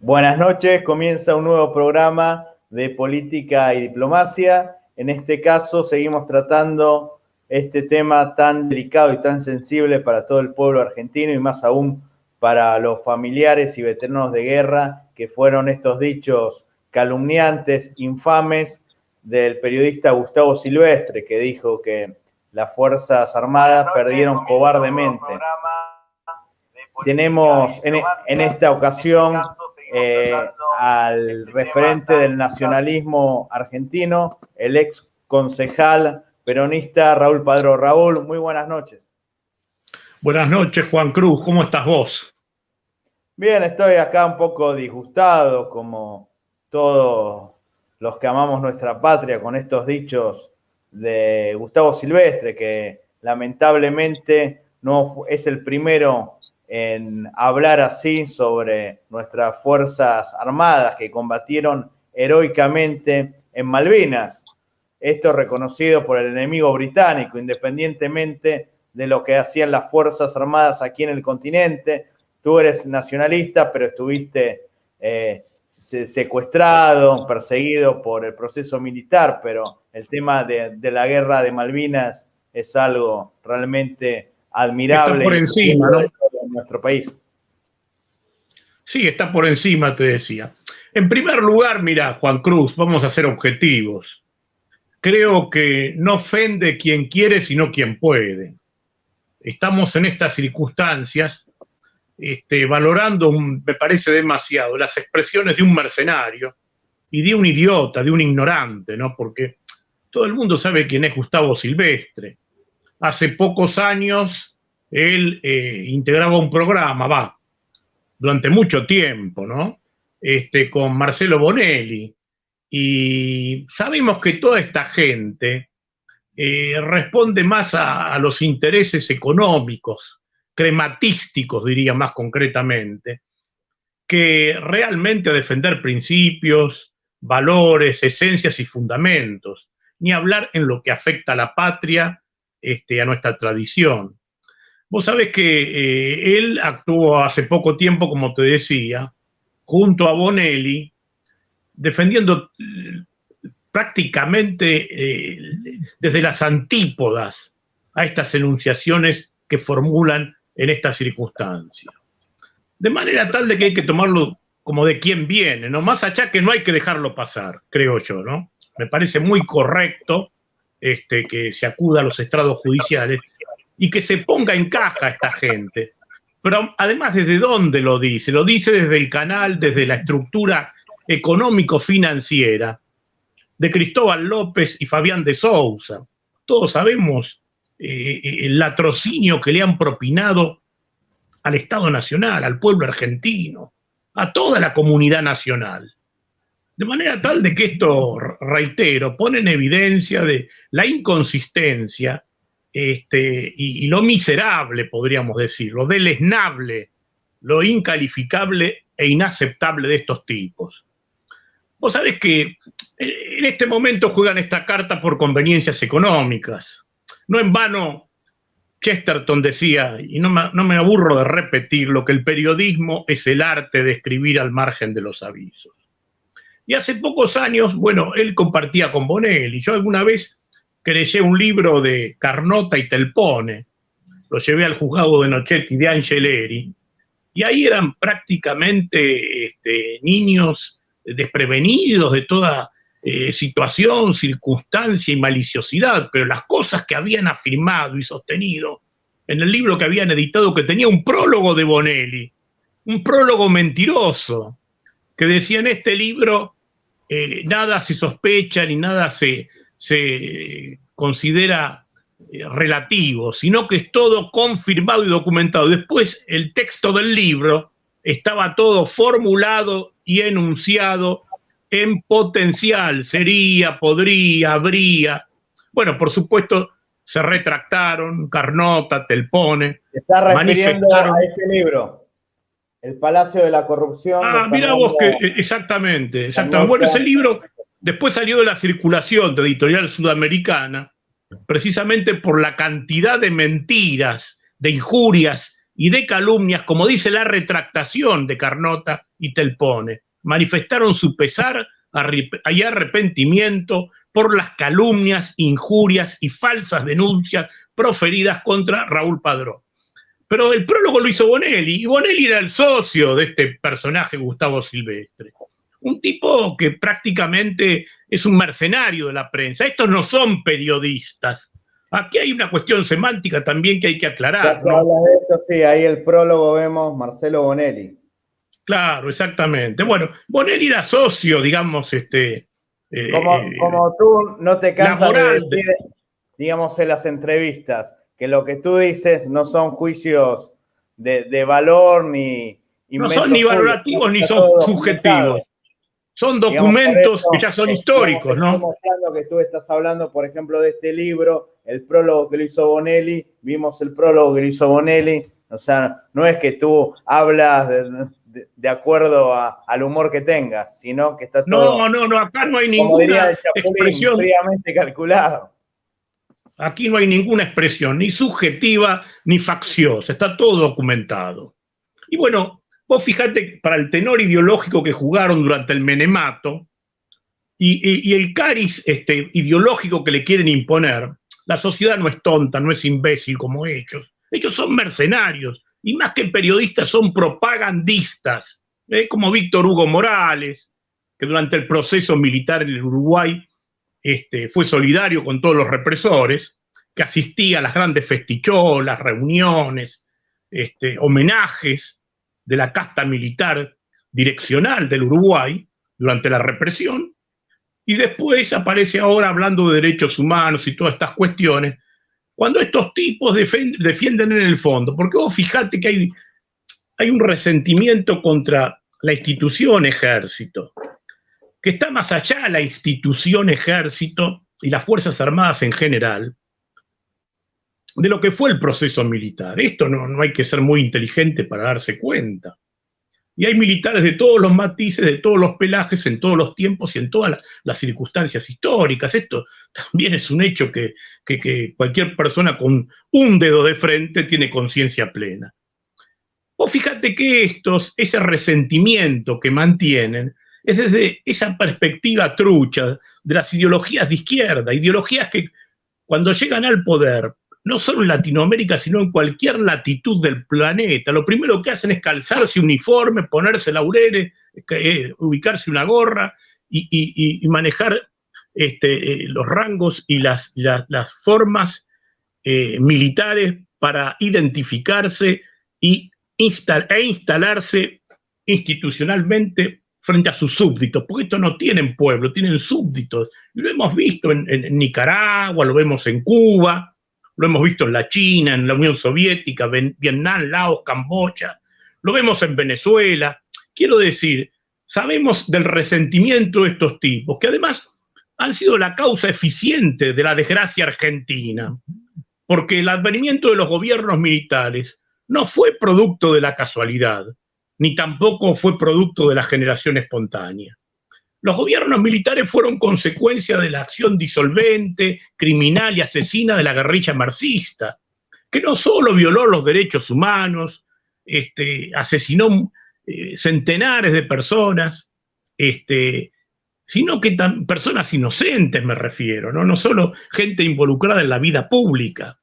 Buenas noches, comienza un nuevo programa de política y diplomacia. En este caso seguimos tratando este tema tan delicado y tan sensible para todo el pueblo argentino y más aún para los familiares y veteranos de guerra, que fueron estos dichos calumniantes, infames, del periodista Gustavo Silvestre, que dijo que las Fuerzas Armadas perdieron cobardemente. Tenemos en esta ocasión al referente del nacionalismo argentino, el ex concejal peronista Raúl Padró. Raúl, muy buenas noches. Buenas noches, Juan Cruz, ¿cómo estás vos? Bien, estoy acá un poco disgustado, como todos los que amamos nuestra patria, con estos dichos de Gustavo Silvestre, que lamentablemente no es el primero en hablar así sobre nuestras Fuerzas Armadas que combatieron heroicamente en Malvinas. Esto reconocido por el enemigo británico, independientemente de lo que hacían las Fuerzas Armadas aquí en el continente. Tú eres nacionalista, pero estuviste secuestrado, perseguido por el proceso militar, pero el tema de la guerra de Malvinas es algo realmente admirable. Está por encima, ¿no? En nuestro país. Sí, está por encima, te decía. En primer lugar, mira, Juan Cruz, vamos a ser objetivos. Creo que no ofende quien quiere, sino quien puede. Estamos en estas circunstancias valorando, me parece demasiado, las expresiones de un mercenario y de un idiota, de un ignorante, ¿no? Porque todo el mundo sabe quién es Gustavo Silvestre. Hace pocos años él integraba un programa, durante mucho tiempo, ¿no? Con Marcelo Bonelli. Y sabemos que toda esta gente responde más a los intereses económicos, crematísticos, diría más concretamente, que realmente a defender principios, valores, esencias y fundamentos, ni hablar en lo que afecta a la patria, a nuestra tradición. Vos sabés que él actuó hace poco tiempo, como te decía, junto a Bonelli, defendiendo prácticamente desde las antípodas a estas enunciaciones que formulan en esta circunstancia. De manera tal de que hay que tomarlo como de quién viene, ¿no? Más allá que no hay que dejarlo pasar, creo yo, ¿no? Me parece muy correcto que se acuda a los estrados judiciales y que se ponga en caja a esta gente. Pero además, ¿desde dónde lo dice? Lo dice desde el canal, desde la estructura económico-financiera de Cristóbal López y Fabián de Sousa. Todos sabemos el latrocinio que le han propinado al Estado Nacional, al pueblo argentino, a toda la comunidad nacional. De manera tal de que esto, reitero, pone en evidencia de la inconsistencia y lo miserable, podríamos decir, lo deleznable, lo incalificable e inaceptable de estos tipos. Vos sabés que en este momento juegan esta carta por conveniencias económicas. No en vano, Chesterton decía, y no me aburro de repetirlo, que el periodismo es el arte de escribir al margen de los avisos. Y hace pocos años, bueno, él compartía con Bonelli. Yo alguna vez creé un libro de Carnota y Telpone, lo llevé al juzgado de Nochetti de Angeleri, y ahí eran prácticamente niños desprevenidos de toda situación, circunstancia y maliciosidad, pero las cosas que habían afirmado y sostenido en el libro que habían editado, que tenía un prólogo de Bonelli, un prólogo mentiroso, que decía en este libro nada se sospecha ni nada se considera relativo, sino que es todo confirmado y documentado. Después el texto del libro estaba todo formulado y enunciado en potencial, sería, podría, habría. Bueno, por supuesto, se retractaron, Carnota, Telpone. Se está refiriendo a este libro, El Palacio de la Corrupción. Mira vos que exactamente. Bueno, ese libro después salió de la circulación de Editorial Sudamericana, precisamente por la cantidad de mentiras, de injurias y de calumnias, como dice la retractación de Carnota y Telpone. Manifestaron su pesar y arrepentimiento por las calumnias, injurias y falsas denuncias proferidas contra Raúl Padrón. Pero el prólogo lo hizo Bonelli, y Bonelli era el socio de este personaje, Gustavo Silvestre. Un tipo que prácticamente es un mercenario de la prensa. Estos no son periodistas. Aquí hay una cuestión semántica también que hay que aclarar, ¿no? Hablas de esto, sí, ahí el prólogo vemos Marcelo Bonelli. Claro, exactamente. Bueno, Bonelli era socio, digamos, como tú no te cansas de decir, digamos, en las entrevistas, que lo que tú dices no son juicios de valor ni no son ni valorativos ni son subjetivos. Son documentos que ya son históricos, ¿no? Estamos mostrando que tú estás hablando, por ejemplo, de este libro, el prólogo que lo hizo Bonelli, vimos el prólogo que lo hizo Bonelli, o sea, no es que tú hablas de acuerdo al humor que tengas, sino que está todo... No, acá no hay ninguna expresión fríamente calculado. Aquí no hay ninguna expresión, ni subjetiva ni facciosa, está todo documentado. Y bueno, vos fijate para el tenor ideológico que jugaron durante el menemato y el cariz ideológico que le quieren imponer, la sociedad no es tonta, no es imbécil como ellos. Ellos son mercenarios y más que periodistas son propagandistas, como Víctor Hugo Morales, que durante el proceso militar en el Uruguay fue solidario con todos los represores, que asistía a las grandes festicholas, reuniones, homenajes de la casta militar direccional del Uruguay durante la represión, y después aparece ahora hablando de derechos humanos y todas estas cuestiones, cuando estos tipos defienden en el fondo, porque vos fijate que hay un resentimiento contra la institución ejército, que está más allá de la institución ejército y las Fuerzas Armadas en general, de lo que fue el proceso militar. Esto no hay que ser muy inteligente para darse cuenta. Y hay militares de todos los matices, de todos los pelajes, en todos los tiempos y en todas las circunstancias históricas. Esto también es un hecho que cualquier persona con un dedo de frente tiene conciencia plena. Vos fíjate que ese resentimiento que mantienen, es desde esa perspectiva trucha de las ideologías de izquierda, ideologías que cuando llegan al poder, no solo en Latinoamérica, sino en cualquier latitud del planeta, lo primero que hacen es calzarse uniforme, ponerse laureles, ubicarse una gorra y manejar los rangos y las formas militares para identificarse e instalarse institucionalmente frente a sus súbditos, porque estos no tienen pueblo, tienen súbditos. Y lo hemos visto en Nicaragua, lo vemos en Cuba, lo hemos visto en la China, en la Unión Soviética, Vietnam, Laos, Camboya, lo vemos en Venezuela. Quiero decir, sabemos del resentimiento de estos tipos, que además han sido la causa eficiente de la desgracia argentina, porque el advenimiento de los gobiernos militares no fue producto de la casualidad, ni tampoco fue producto de la generación espontánea. Los gobiernos militares fueron consecuencia de la acción disolvente, criminal y asesina de la guerrilla marxista, que no solo violó los derechos humanos, asesinó centenares de personas, sino que personas inocentes me refiero, no solo gente involucrada en la vida pública,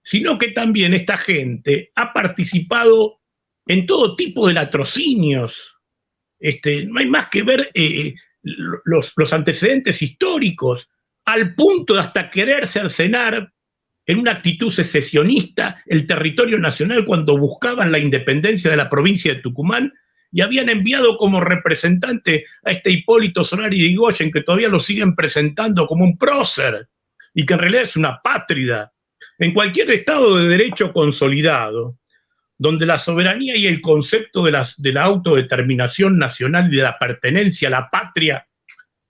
sino que también esta gente ha participado en todo tipo de latrocinios. No hay más que ver los antecedentes históricos, al punto de hasta querer cercenar en una actitud secesionista el territorio nacional cuando buscaban la independencia de la provincia de Tucumán y habían enviado como representante a Hipólito Solari Yrigoyen, que todavía lo siguen presentando como un prócer y que en realidad es una pátrida. En cualquier Estado de Derecho consolidado, donde la soberanía y el concepto de la autodeterminación nacional y de la pertenencia a la patria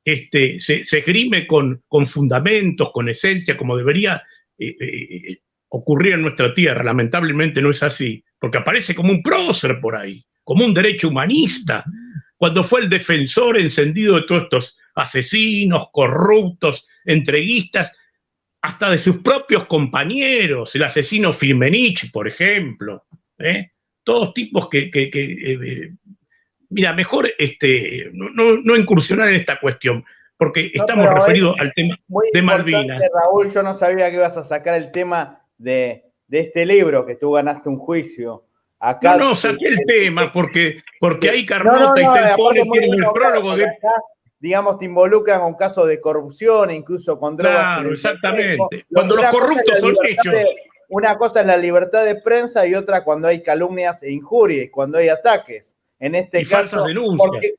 se esgrime con fundamentos, con esencia, como debería ocurrir en nuestra tierra. Lamentablemente no es así, porque aparece como un prócer por ahí, como un derecho humanista, cuando fue el defensor encendido de todos estos asesinos, corruptos, entreguistas, hasta de sus propios compañeros, el asesino Firmenich, por ejemplo. Todos tipos mira, mejor no incursionar en esta cuestión, porque No, estamos pero referidos es al tema muy de importante, Malvinas. Raúl. Yo no sabía que ibas a sacar el tema de este libro, que tú ganaste un juicio. No, Acá, no, saqué el tema porque ahí no, Carnota y Tel aparte Pone muy tienen bien el logrado, prólogo porque de... acá, digamos, te involucran con casos de corrupción, incluso con drogas en Claro, el manejo. exactamente. Cuando los corruptos son ellos. Una cosa es la libertad de prensa y otra cuando hay calumnias e injurias, cuando hay ataques. En este Y falsas caso, denuncias.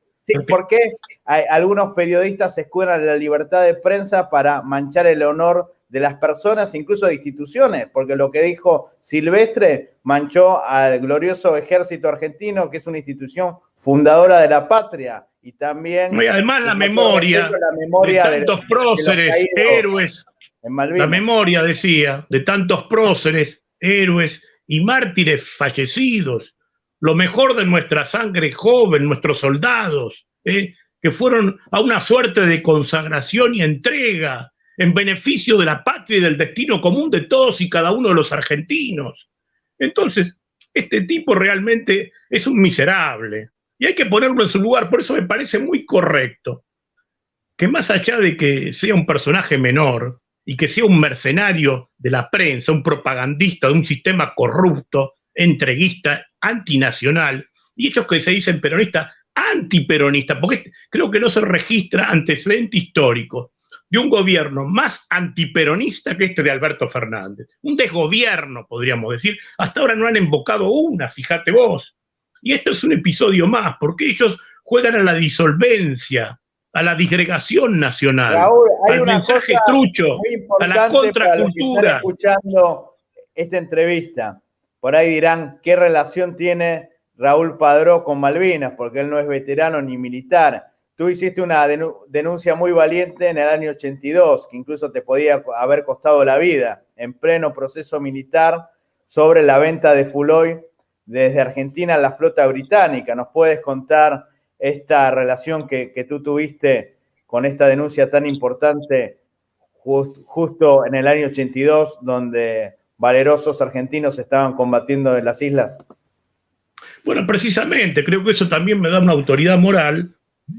¿por qué algunos periodistas se escudan la libertad de prensa para manchar el honor de las personas, incluso de instituciones? Porque lo que dijo Silvestre manchó al glorioso ejército argentino, que es una institución fundadora de la patria, y también Y además la memoria de tantos próceres, héroes, en Malvinas. la memoria, decía, de tantos próceres, héroes y mártires fallecidos, lo mejor de nuestra sangre joven, nuestros soldados, que fueron a una suerte de consagración y entrega en beneficio de la patria y del destino común de todos y cada uno de los argentinos. Entonces, este tipo realmente es un miserable y hay que ponerlo en su lugar. Por eso me parece muy correcto que, más allá de que sea un personaje menor y que sea un mercenario de la prensa, un propagandista de un sistema corrupto, entreguista, antinacional, y hechos que se dicen peronista, antiperonista, porque creo que no se registra antecedente histórico de un gobierno más antiperonista que este de Alberto Fernández. Un desgobierno, podríamos decir. Hasta ahora no han invocado una, fíjate vos. Y esto es un episodio más, porque ellos juegan a la disolvencia, a la disgregación nacional, Raúl, hay al una mensaje cosa trucho, a la contracultura. Están escuchando esta entrevista, por ahí dirán, ¿qué relación tiene Raúl Padró con Malvinas? Porque él no es veterano ni militar. Tú hiciste una denuncia muy valiente en el año 82, que incluso te podía haber costado la vida, en pleno proceso militar, sobre la venta de Fuloy desde Argentina a la flota británica. ¿Nos puedes contar esta relación que tú tuviste con esta denuncia tan importante justo en el año 82, donde valerosos argentinos estaban combatiendo en las islas? Bueno, precisamente, creo que eso también me da una autoridad moral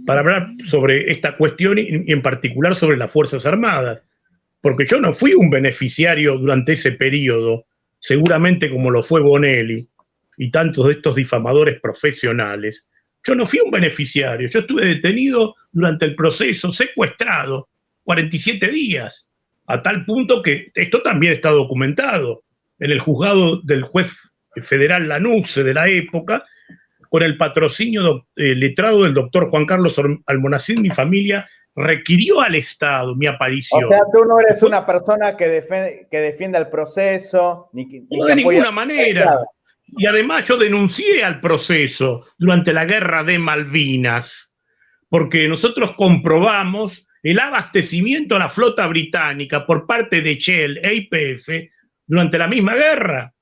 para hablar sobre esta cuestión y en particular sobre las Fuerzas Armadas, porque yo no fui un beneficiario durante ese periodo, seguramente como lo fue Bonelli y tantos de estos difamadores profesionales. Yo no fui un beneficiario, yo estuve detenido durante el proceso, secuestrado, 47 días, a tal punto que esto también está documentado en el juzgado del juez federal Lanusse de la época, con el patrocinio letrado del doctor Juan Carlos Almonacid. Mi familia requirió al Estado mi aparición. O sea, tú no eres una persona que defienda el proceso, no, de ninguna manera. Y además yo denuncié al proceso durante la guerra de Malvinas, porque nosotros comprobamos el abastecimiento a la flota británica por parte de Shell e YPF durante la misma guerra,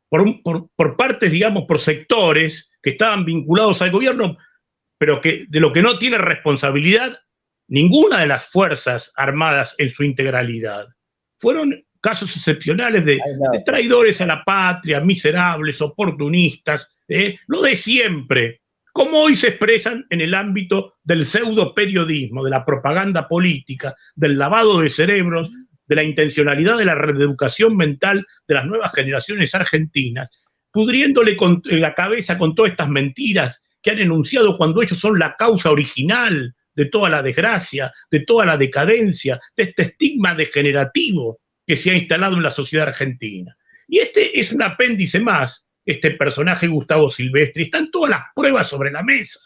por partes, digamos, por sectores que estaban vinculados al gobierno, pero que de lo que no tiene responsabilidad ninguna de las Fuerzas Armadas en su integralidad. Fueron casos excepcionales de traidores a la patria, miserables, oportunistas, lo de siempre, como hoy se expresan en el ámbito del pseudoperiodismo, de la propaganda política, del lavado de cerebros, de la intencionalidad de la reeducación mental de las nuevas generaciones argentinas, pudriéndole la cabeza con todas estas mentiras que han enunciado cuando ellos son la causa original de toda la desgracia, de toda la decadencia, de este estigma degenerativo que se ha instalado en la sociedad argentina. Y este es un apéndice más, este personaje Gustavo Silvestre. Están todas las pruebas sobre la mesa.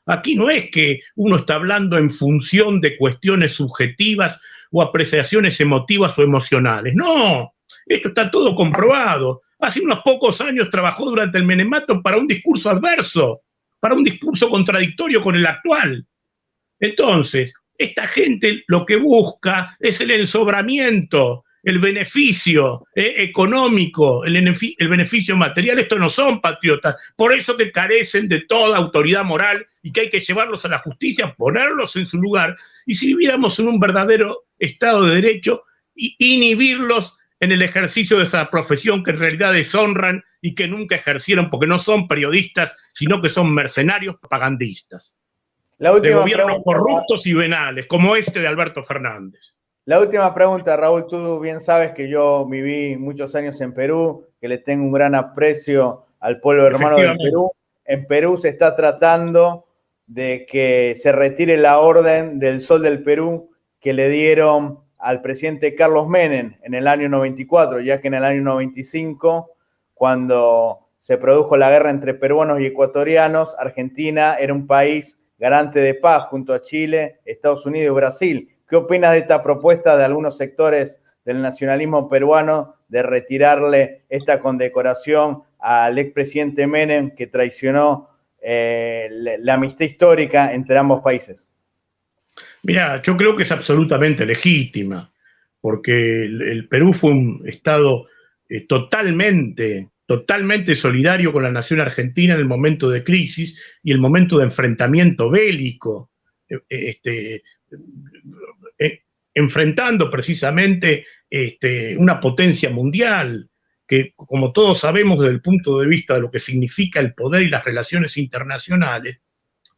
Aquí no es que uno está hablando en función de cuestiones subjetivas o apreciaciones emotivas o emocionales. No, esto está todo comprobado. Hace unos pocos años trabajó durante el menemato para un discurso adverso, para un discurso contradictorio con el actual. Entonces, esta gente lo que busca es el ensobramiento, el beneficio económico, el beneficio material. Estos no son patriotas, por eso que carecen de toda autoridad moral y que hay que llevarlos a la justicia, ponerlos en su lugar. Y si viviéramos en un verdadero Estado de Derecho, inhibirlos en el ejercicio de esa profesión que en realidad deshonran y que nunca ejercieron porque no son periodistas, sino que son mercenarios propagandistas. De gobiernos corruptos y venales, como este de Alberto Fernández. La última pregunta, Raúl, tú bien sabes que yo viví muchos años en Perú, que le tengo un gran aprecio al pueblo hermano del Perú. En Perú se está tratando de que se retire la orden del Sol del Perú que le dieron al presidente Carlos Menem en el año 94, ya que en el año 95, cuando se produjo la guerra entre peruanos y ecuatorianos, Argentina era un país garante de paz junto a Chile, Estados Unidos y Brasil. ¿Qué opinas de esta propuesta de algunos sectores del nacionalismo peruano de retirarle esta condecoración al expresidente Menem que traicionó la amistad histórica entre ambos países? Mira, yo creo que es absolutamente legítima, porque el Perú fue un estado totalmente solidario con la nación argentina en el momento de crisis y el momento de enfrentamiento bélico, enfrentando precisamente una potencia mundial que, como todos sabemos desde el punto de vista de lo que significa el poder y las relaciones internacionales,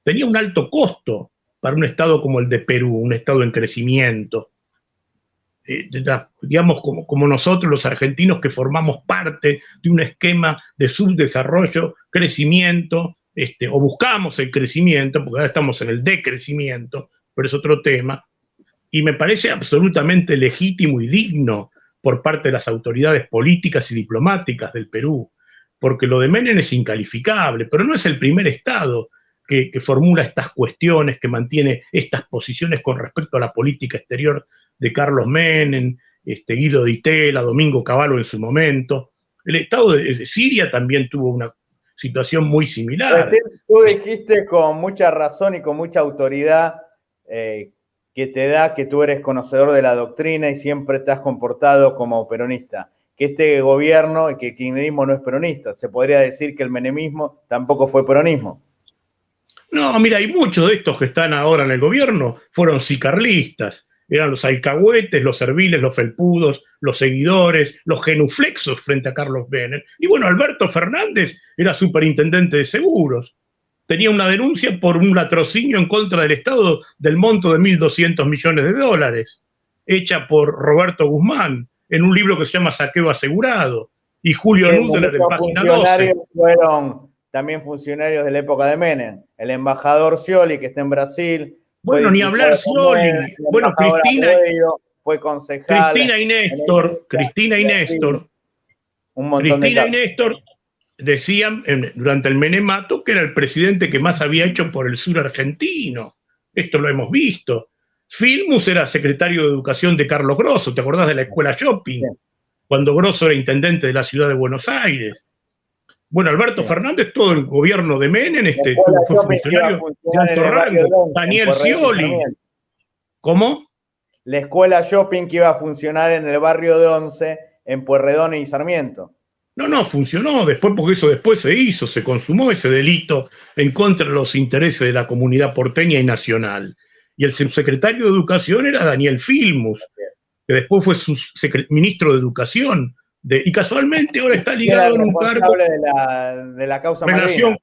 tenía un alto costo para un estado como el de Perú, un estado en crecimiento. Digamos, como nosotros los argentinos que formamos parte de un esquema de subdesarrollo, crecimiento, o buscamos el crecimiento, porque ahora estamos en el decrecimiento, pero es otro tema, y me parece absolutamente legítimo y digno por parte de las autoridades políticas y diplomáticas del Perú, porque lo de Menem es incalificable, pero no es el primer estado que formula estas cuestiones, que mantiene estas posiciones con respecto a la política exterior de Carlos Menem, Guido Di Tella, Domingo Cavallo en su momento. El Estado de Siria también tuvo una situación muy similar. Tú dijiste con mucha razón y con mucha autoridad que te da que tú eres conocedor de la doctrina y siempre te has comportado como peronista. Que este gobierno, que el kirchnerismo no es peronista. Se podría decir que el menemismo tampoco fue peronismo. No, mira, hay muchos de estos que están ahora en el gobierno fueron sicarlistas. Eran los alcahuetes, los serviles, los felpudos, los seguidores, los genuflexos frente a Carlos Menem. Y bueno, Alberto Fernández era superintendente de seguros. Tenía una denuncia por un latrocinio en contra del Estado del monto de $1.200 millones, hecha por Roberto Guzmán, en un libro que se llama Saqueo Asegurado. Y Julio Nudeler en Página 12. Fueron también funcionarios de la época de Menem. El embajador Scioli, que está en Brasil. Bueno, ni hablar Scioli. Bueno, fue concejal. Cristina y Néstor. Un montón Cristina y Néstor decían durante el menemato que era el presidente que más había hecho por el sur argentino. Esto lo hemos visto. Filmus era secretario de Educación de Carlos Grosso. ¿Te acordás de la escuela Shopping? Sí. Cuando Grosso era intendente de la ciudad de Buenos Aires. Bueno, Alberto Fernández, todo el gobierno de Menem, fue funcionario de alto rango. Daniel Scioli. ¿Cómo? La escuela Shopping que iba a funcionar en el barrio de Once, en Pueyrredón y Sarmiento. No, funcionó después, porque eso después se consumó ese delito en contra de los intereses de la comunidad porteña y nacional. Y el subsecretario de Educación era Daniel Filmus, que después fue su ministro de Educación. Y casualmente ahora está ligado en un cargo de la causa Malvinas.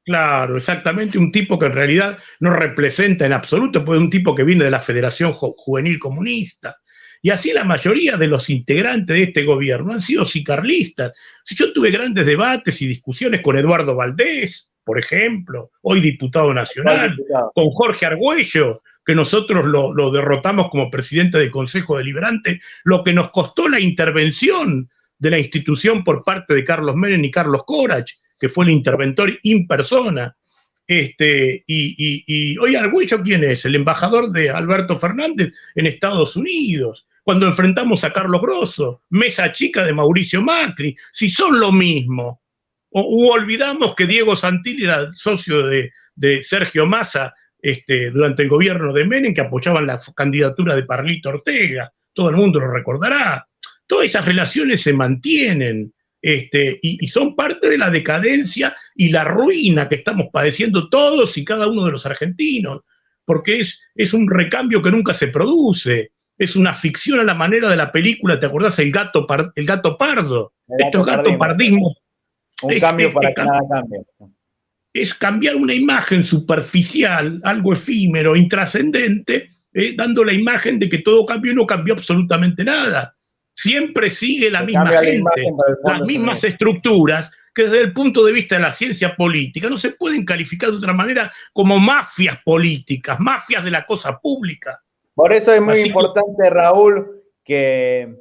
Claro, exactamente, un tipo que en realidad no representa en absoluto, pues un tipo que viene de la Federación Juvenil Comunista. Y así la mayoría de los integrantes de este gobierno han sido sicarlistas. Si yo tuve grandes debates y discusiones con Eduardo Valdés, por ejemplo, hoy diputado nacional, con Jorge Argüello, que nosotros lo derrotamos como presidente del Consejo Deliberante, lo que nos costó la intervención de la institución por parte de Carlos Menem y Carlos Corach, que fue el interventor in persona. Y hoy Argüello, ¿quién es? El embajador de Alberto Fernández en Estados Unidos. Cuando enfrentamos a Carlos Grosso, mesa chica de Mauricio Macri, si son lo mismo. O olvidamos que Diego Santilli era socio de Sergio Massa durante el gobierno de Menem, que apoyaban la candidatura de Parlito Ortega. Todo el mundo lo recordará. Todas esas relaciones se mantienen y son parte de la decadencia y la ruina que estamos padeciendo todos y cada uno de los argentinos, porque es un recambio que nunca se produce. es una ficción a la manera de la película, ¿te acordás? El gato pardo. Estos gatos pardismos. Un cambio para que nada cambie. Es cambiar una imagen superficial, algo efímero, intrascendente, dando la imagen de que todo cambió y no cambió absolutamente nada. Siempre sigue la misma gente, las mismas estructuras, que desde el punto de vista de la ciencia política no se pueden calificar de otra manera como mafias políticas, mafias de la cosa pública. Por eso es muy importante, Raúl, que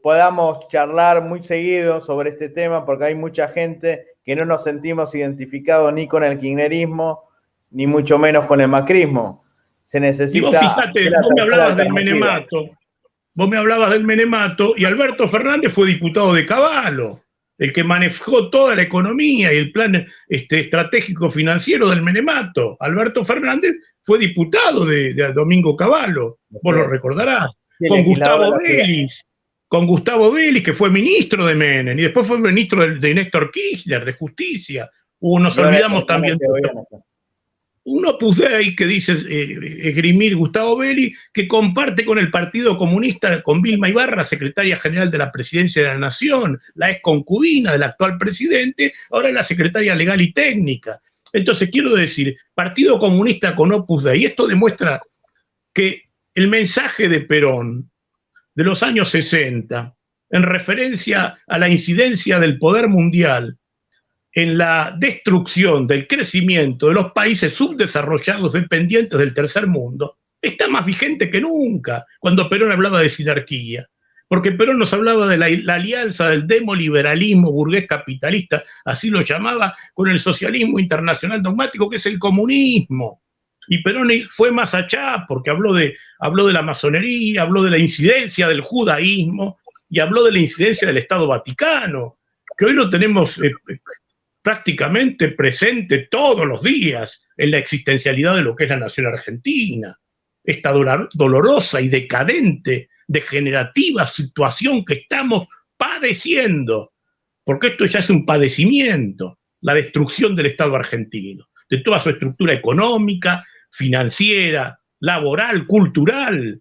podamos charlar muy seguido sobre este tema, porque hay mucha gente que no nos sentimos identificados ni con el kirchnerismo, ni mucho menos con el macrismo. Se necesita... Y vos fíjate, vos me hablabas del Menemato, y Alberto Fernández fue diputado de Cavallo, el que manejó toda la economía y el plan estratégico financiero del Menemato. Alberto Fernández fue diputado de Domingo Cavallo, vos lo recordarás, con Gustavo Vélez, que fue ministro de Menem, y después fue ministro de Néstor Kirchner, de Justicia. Nos olvidamos también de un Opus Dei que dice esgrimir Gustavo Belli, que comparte con el Partido Comunista, con Vilma Ibarra, secretaria general de la Presidencia de la Nación, la ex concubina del actual presidente, ahora es la secretaria legal y técnica. Entonces, quiero decir, Partido Comunista con Opus Dei, y esto demuestra que el mensaje de Perón de los años 60, en referencia a la incidencia del poder mundial en la destrucción del crecimiento de los países subdesarrollados dependientes del tercer mundo, está más vigente que nunca cuando Perón hablaba de sinarquía. Porque Perón nos hablaba de la alianza del demoliberalismo burgués capitalista, así lo llamaba, con el socialismo internacional dogmático, que es el comunismo. Y Perón fue más allá, porque habló de la masonería, habló de la incidencia del judaísmo y habló de la incidencia del Estado Vaticano, que hoy lo tenemos prácticamente presente todos los días en la existencialidad de lo que es la nación argentina. Esta dolorosa y decadente, degenerativa situación que estamos padeciendo, porque esto ya es un padecimiento, la destrucción del Estado argentino, de toda su estructura económica, financiera, laboral, cultural,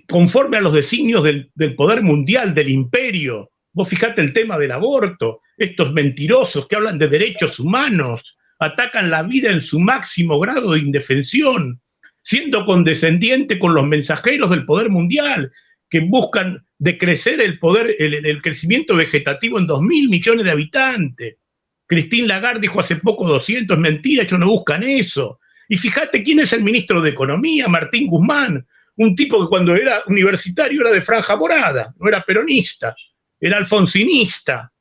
conforme a los designios del poder mundial, del imperio. Vos fijate el tema del aborto, estos mentirosos que hablan de derechos humanos, atacan la vida en su máximo grado de indefensión, siendo condescendiente con los mensajeros del poder mundial, que buscan decrecer el crecimiento vegetativo en 2.000 millones de habitantes. Christine Lagarde dijo hace poco 200, mentira, ellos no buscan eso. Y fíjate quién es el ministro de Economía, Martín Guzmán, un tipo que cuando era universitario era de franja morada, no era peronista, era alfonsinista,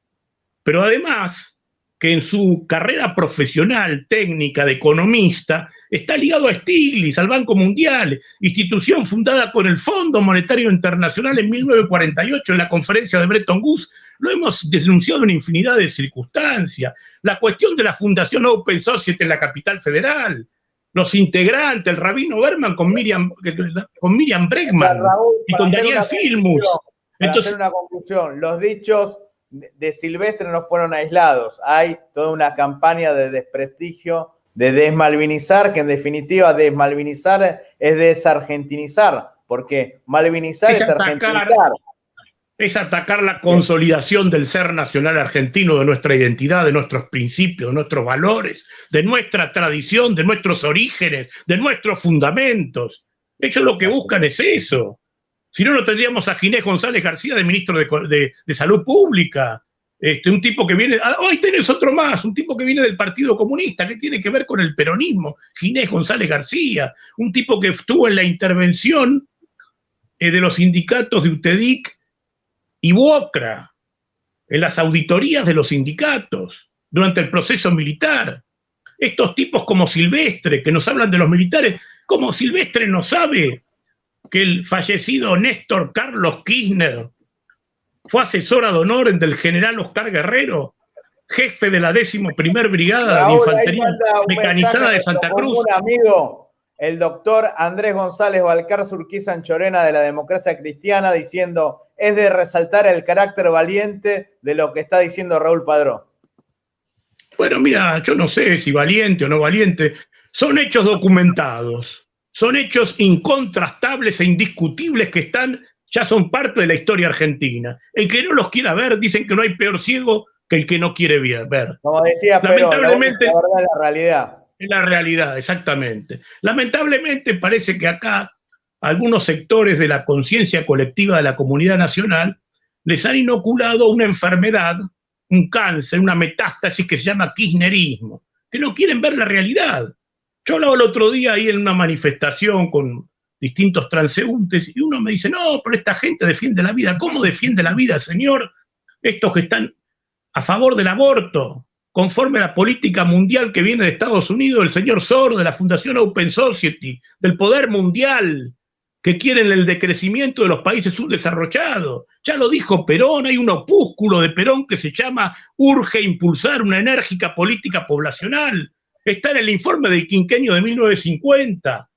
pero además que en su carrera profesional, técnica de economista, está ligado a Stiglitz, al Banco Mundial, institución fundada con el Fondo Monetario Internacional en 1948 en la conferencia de Bretton Woods. Lo hemos denunciado en infinidad de circunstancias. La cuestión de la Fundación Open Society en la capital federal, los integrantes, el rabino Berman con Miriam Bregman, Raúl, y con Daniel Filmus. Entonces, hacer una conclusión, los dichos de Silvestre no fueron aislados. Hay toda una campaña de desprestigio, de desmalvinizar, que en definitiva desmalvinizar es desargentinizar, porque malvinizar es argentinizar. Es atacar la consolidación del ser nacional argentino, de nuestra identidad, de nuestros principios, de nuestros valores, de nuestra tradición, de nuestros orígenes, de nuestros fundamentos. Ellos lo que buscan es eso. Si no, no tendríamos a Ginés González García de ministro de Salud Pública. Un tipo que viene... Hoy tenés otro más, un tipo que viene del Partido Comunista, que tiene que ver con el peronismo. Ginés González García, un tipo que estuvo en la intervención de los sindicatos de UTEDIC y BUOCRA, en las auditorías de los sindicatos, durante el proceso militar. Estos tipos como Silvestre, que nos hablan de los militares, como Silvestre no sabe que el fallecido Néstor Carlos Kirchner fue asesor ad honorem del general Oscar Guerrero, jefe de la 11ª Brigada de Infantería Mecanizada de Santa Cruz. Un amigo, el doctor Andrés González Balcar Urquiza Anchorena de la Democracia Cristiana, diciendo: es de resaltar el carácter valiente de lo que está diciendo Raúl Padrón. Bueno, mira, yo no sé si valiente o no valiente, son hechos documentados. son hechos incontrastables e indiscutibles que ya son parte de la historia argentina. El que no los quiera ver, dicen que no hay peor ciego que el que no quiere ver. Como decía Perón, la verdad es la realidad. Es la realidad, exactamente. Lamentablemente parece que acá algunos sectores de la conciencia colectiva de la comunidad nacional les han inoculado una enfermedad, un cáncer, una metástasis que se llama kirchnerismo, que no quieren ver la realidad. Yo hablaba el otro día ahí en una manifestación con distintos transeúntes y uno me dice, no, pero esta gente defiende la vida. ¿Cómo defiende la vida, señor? Estos que están a favor del aborto, conforme a la política mundial que viene de Estados Unidos, el señor Soros, de la Fundación Open Society, del poder mundial, que quieren el decrecimiento de los países subdesarrollados. Ya lo dijo Perón, hay un opúsculo de Perón que se llama Urge impulsar una enérgica política poblacional. Está en el informe del quinquenio de 1950.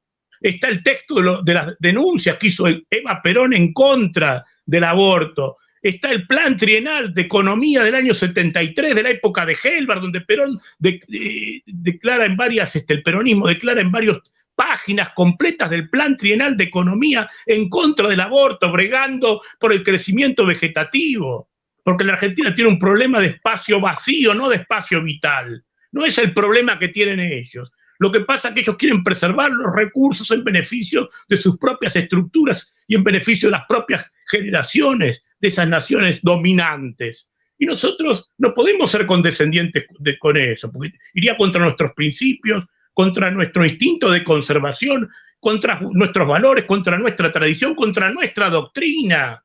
Está el texto de las denuncias que hizo Eva Perón en contra del aborto. Está el plan trienal de economía del año 73, de la época de Helbar, donde Perón declara en varias, el peronismo declara en varias páginas completas del plan trienal de economía en contra del aborto, bregando por el crecimiento vegetativo, porque la Argentina tiene un problema de espacio vacío, no de espacio vital. No es el problema que tienen ellos. Lo que pasa es que ellos quieren preservar los recursos en beneficio de sus propias estructuras y en beneficio de las propias generaciones de esas naciones dominantes. Y nosotros no podemos ser condescendientes con eso, porque iría contra nuestros principios, contra nuestro instinto de conservación, contra nuestros valores, contra nuestra tradición, contra nuestra doctrina.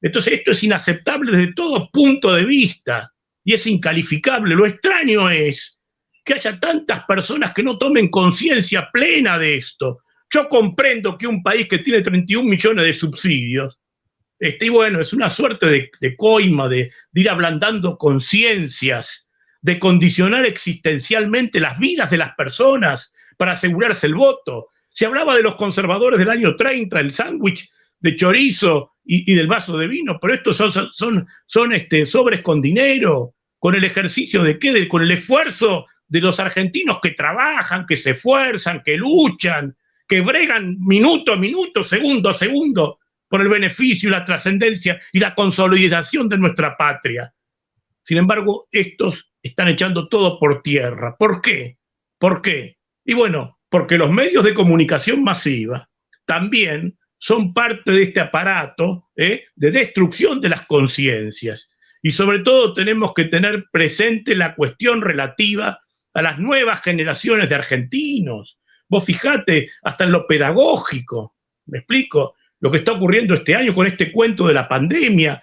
Entonces esto es inaceptable desde todo punto de vista y es incalificable. Lo extraño es que haya tantas personas que no tomen conciencia plena de esto. Yo comprendo que un país que tiene 31 millones de subsidios, y bueno, es una suerte de coima, de ir ablandando conciencias, de condicionar existencialmente las vidas de las personas para asegurarse el voto. Se hablaba de los conservadores del año 30, el sándwich de chorizo y del vaso de vino, pero estos son sobres con dinero, con el ejercicio de qué, con el esfuerzo de los argentinos que trabajan, que se esfuerzan, que luchan, que bregan minuto a minuto, segundo a segundo, por el beneficio y la trascendencia y la consolidación de nuestra patria. Sin embargo, estos están echando todo por tierra. ¿Por qué? ¿Por qué? Y bueno, porque los medios de comunicación masiva también son parte de este aparato de destrucción de las conciencias. Y sobre todo tenemos que tener presente la cuestión relativa a las nuevas generaciones de argentinos. Vos fijate, hasta en lo pedagógico, ¿me explico? Lo que está ocurriendo este año con este cuento de la pandemia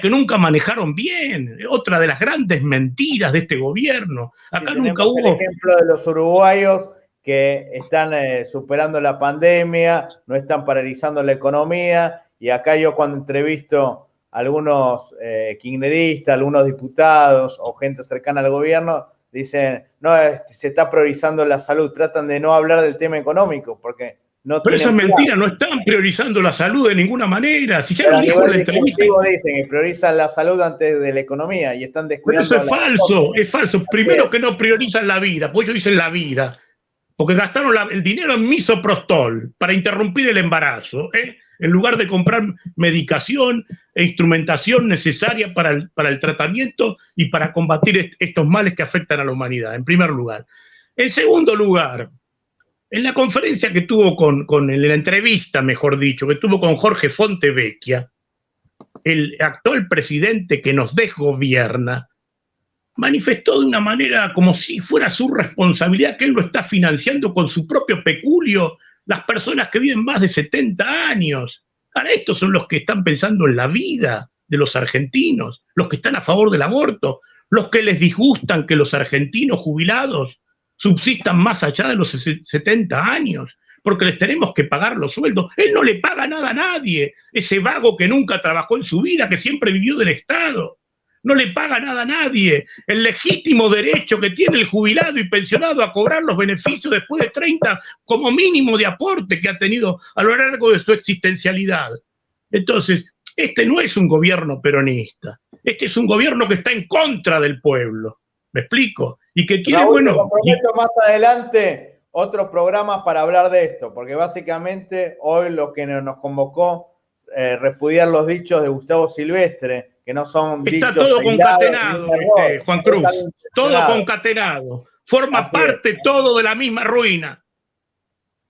que nunca manejaron bien, otra de las grandes mentiras de este gobierno. Acá sí, nunca hubo... El ejemplo de los uruguayos que están superando la pandemia, no están paralizando la economía, y acá yo cuando entrevisto a algunos kirchneristas, algunos diputados o gente cercana al gobierno, dicen, no, se está priorizando la salud, tratan de no hablar del tema económico, porque no pero eso es mentira, no están priorizando la salud de ninguna manera. Si ya pero lo dijo en la entrevista. Dicen que priorizan la salud antes de la economía y están descuidando. Pero eso es falso. Primero que no priorizan la vida, pues ellos dicen la vida, porque gastaron el dinero en misoprostol para interrumpir el embarazo, en lugar de comprar medicación e instrumentación necesaria para el tratamiento y para combatir estos males que afectan a la humanidad, en primer lugar. En segundo lugar, en la conferencia que tuvo en la entrevista, mejor dicho, que tuvo con Jorge Fontevecchia, el actual presidente que nos desgobierna, manifestó de una manera como si fuera su responsabilidad, que él lo está financiando con su propio peculio, las personas que viven más de 70 años. Ahora, estos son los que están pensando en la vida de los argentinos, los que están a favor del aborto, los que les disgustan que los argentinos jubilados subsistan más allá de los 70 años, porque les tenemos que pagar los sueldos. Él no le paga nada a nadie, ese vago que nunca trabajó en su vida, que siempre vivió del Estado. No le paga nada a nadie. El legítimo derecho que tiene el jubilado y pensionado a cobrar los beneficios después de 30 como mínimo de aporte que ha tenido a lo largo de su existencialidad. Entonces, este no es un gobierno peronista. Este es un gobierno que está en contra del pueblo. ¿Me explico? Y que quiere, Raúl, bueno... Te comprometo más adelante otros programas para hablar de esto, porque básicamente hoy lo que nos convocó repudiar los dichos de Gustavo Silvestre, que no son Está dichos todo aislados, concatenado, Juan Cruz, todo concatenado. Forma Así parte es. todo de la misma ruina.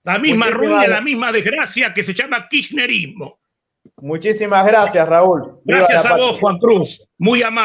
La misma Muchísimas ruina, la misma desgracia que se llama kirchnerismo. Muchísimas gracias, Raúl. Viva Gracias la a vos, patria. Juan Cruz. Muy amable.